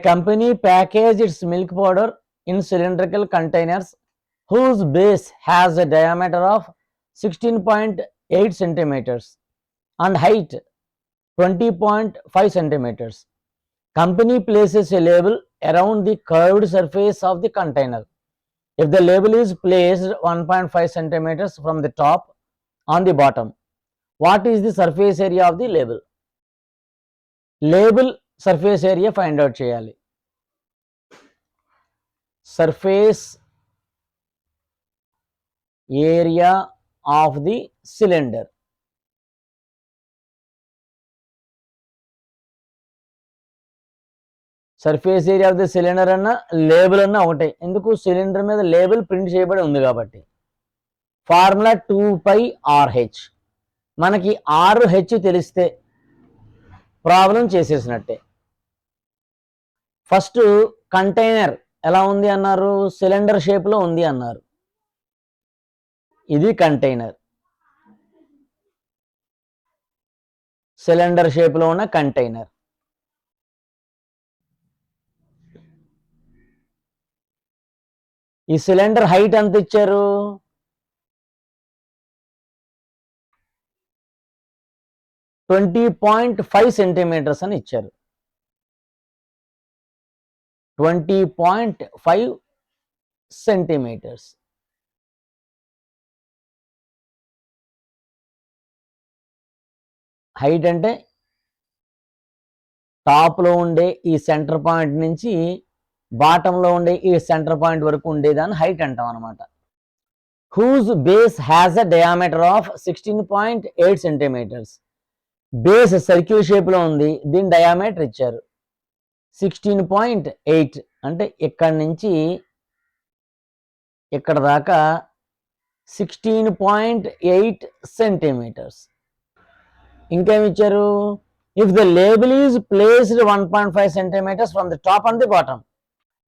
company packaged its milk powder in cylindrical containers whose base has a diameter of 16.8 centimeters and height 20.5 centimeters. Company places a label around the curved surface of the container. If the label is placed 1.5 centimeters from the top on the bottom, what is the surface area of the label? Label surface area find out cheyali. Surface area of the cylinder. Surface area of the cylinder అన్న label అన్న ఒకటే, ఎందుకు cylinder మీద label print చేయబడి ఉంది కాబట్టి. Formula 2πRH. మనకి RH తెలిస్తే ప్రాబ్లం చేసేసినట్టే. ఫస్ట్ కంటైనర్ ఎలా ఉంది అన్నారు? సిలిండర్ షేప్లో ఉంది అన్నారు. ఇది కంటైనర్, సిలిండర్ షేప్లో ఉన్న కంటైనర్. ఈ సిలిండర్ హైట్ ఎంత ఇచ్చారు? 20.5 సెంటీమీటర్స్ అని ఇచ్చారు. 20.5 సెంటీమీటర్స్. హైట్ అంటే టాప్లో ఉండే ఈ సెంటర్ పాయింట్ నుంచి బాటంలో ఉండే ఈ సెంటర్ పాయింట్ వరకు ఉండేదాన్ని హైట్ అంటాం అనమాట. Whose base has a diameter of 16.8 centimetres. Base circle షేప్లో ఉంది, దీని డయామీటర్ ఇచ్చారు 16.8, అంటే ఇక్కడి నుంచి ఇక్కడ దాకా 16.8 సెంటీమీటర్స్. ఇంకేమి ఇచ్చారు? If the label is placed 1.5 centimetres from the top and the bottom.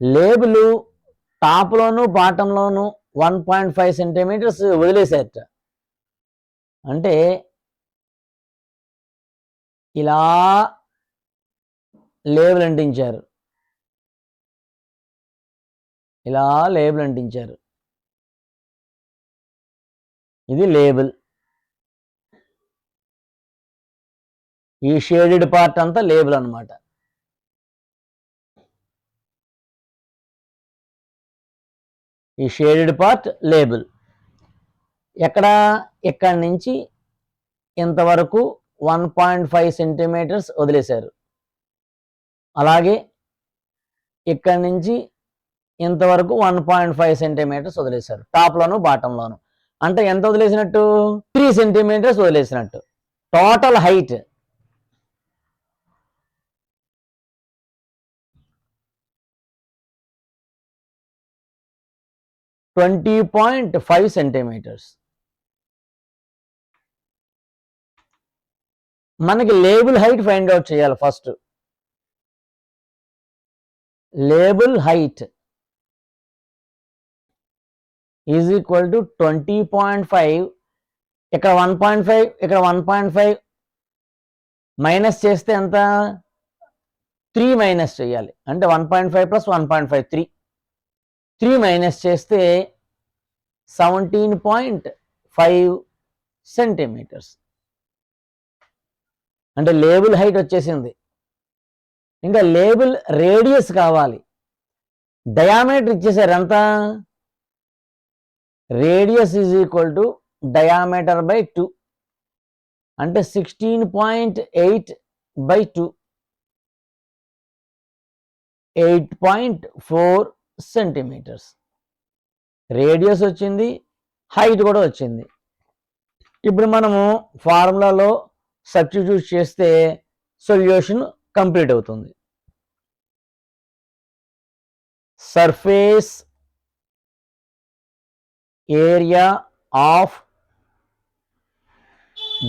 Label టాప్లోను బాటంలోను 1.5 సెంటీమీటర్స్ వదిలేసేట, అంటే ఇలా లేబుల్ అంటించారు, ఇలా లేబుల్ అంటించారు. ఇది లేబుల్. ఈ షేడెడ్ పార్ట్ అంతా లేబుల్ అన్నమాట. ఈ షేడెడ్ పార్ట్ లేబుల్. ఎక్కడ? ఇక్కడి నుంచి ఇంతవరకు 1.5 సెంటీమీటర్స్ వదిలేశారు. అలాగే ఇక్కడి నుంచి ఇంతవరకు 1.5 సెంటీమీటర్స్ వదిలేశారు, టాప్లోను బాటంలోను. అంటే ఎంత వదిలేసినట్టు? 3 సెంటీమీటర్స్ వదిలేసినట్టు. Total height 20.5 centimetres. మనకి లేబుల్ హైట్ ఫైండ్ అవుట్ చేయాలి first. Label height is equal to 20.5. ఇక్కడ 1.5, ఇక్కడ 1.5 మైనస్ చేస్తే ఎంత? 3 మైనస్ చేయాలి, అంటే 1.5 ప్లస్ 1.5 3 మైనస్ చేస్తే 17.5 సెంటీమీటర్స్. అంటే లేబుల్ హైట్ వచ్చేసింది. ఇంకా లేబుల్ రేడియస్ కావాలి. డయామీటర్ ఇచ్చేసారు ఎంత? Radius is equal to diameter by 2, అంటే 16.8/2, 8.4 సెంటీమీటర్స్. రేడియస్ వచ్చింది, హైట్ కూడా వచ్చింది. ఇప్పుడు మనము ఫార్ములాలో సబ్స్టిట్యూట్ చేస్తే సొల్యూషన్ కంప్లీట్ అవుతుంది. Surface area of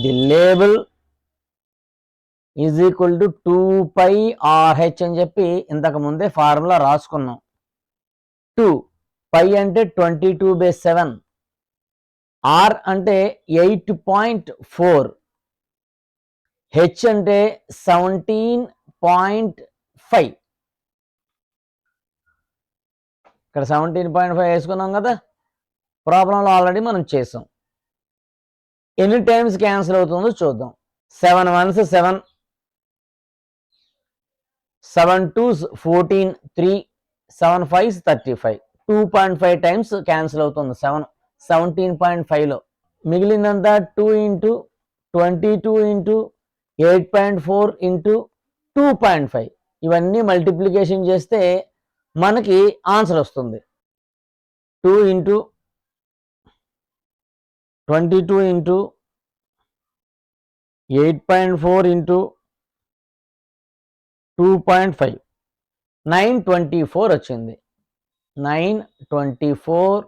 the label is equal to 2πRH అని చెప్పి ఇంతకు ముందే ఫార్ములా రాసుకున్నాం. 2 π అంటే 22/7, R అంటే 8.4, H అంటే 17.5. ఇక్కడ 17.5 వేసుకున్నాం కదా, ప్రాబ్లంలో ఆల్రెడీ మనం చేసాం. ఎన్ని టైమ్స్ క్యాన్సిల్ అవుతుందో చూద్దాం. 7 1s 7, 7 2s 14, 3, 7 5s 35, 2.5 times cancel అవుతుంది 17.5లో. మిగిలిందంతా 2 ఇంటూ 22 ఇంటూ 8.4 ఇంటూ 2.5, ఇవన్నీ మల్టిప్లికేషన్ చేస్తే మనకి ఆన్సర్ వస్తుంది. 2 ఇంటూ 22 ఇంటూ 8.4 ఇంటూ 2.5, 924 వచ్చింది. 924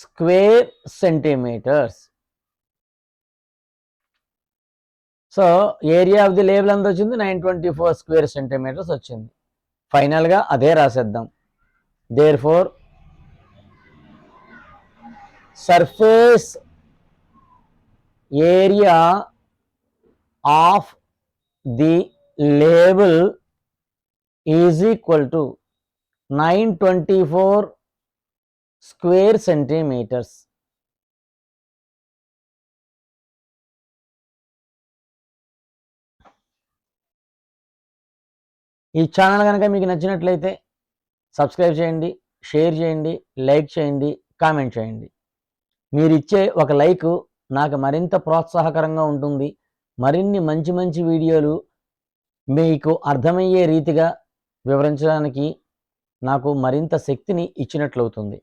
square centimetres. So area of the label ఎంత వచ్చింది? 924 స్క్వేర్ సెంటీమీటర్స్ వచ్చింది. ఫైనల్గా అదే రాసేద్దాం. Therefore surface area of the label is equal to 924 square centimetres. ఈ ఛానల్ కనుక మీకు నచ్చినట్లయితే సబ్స్క్రైబ్ చేయండి, షేర్ చేయండి, లైక్ చేయండి, కామెంట్ చేయండి. మీరు ఇచ్చే ఒక లైక్ నాకు మరింత ప్రోత్సాహకరంగా ఉంటుంది. మరిన్ని మంచి మంచి వీడియోలు మీకు అర్థమయ్యే రీతిగా వివరించడానికి నాకు మరింత శక్తిని ఇచ్చినట్లవుతుంది.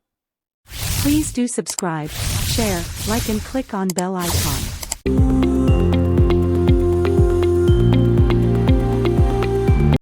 Please do subscribe, share, like and click on bell icon.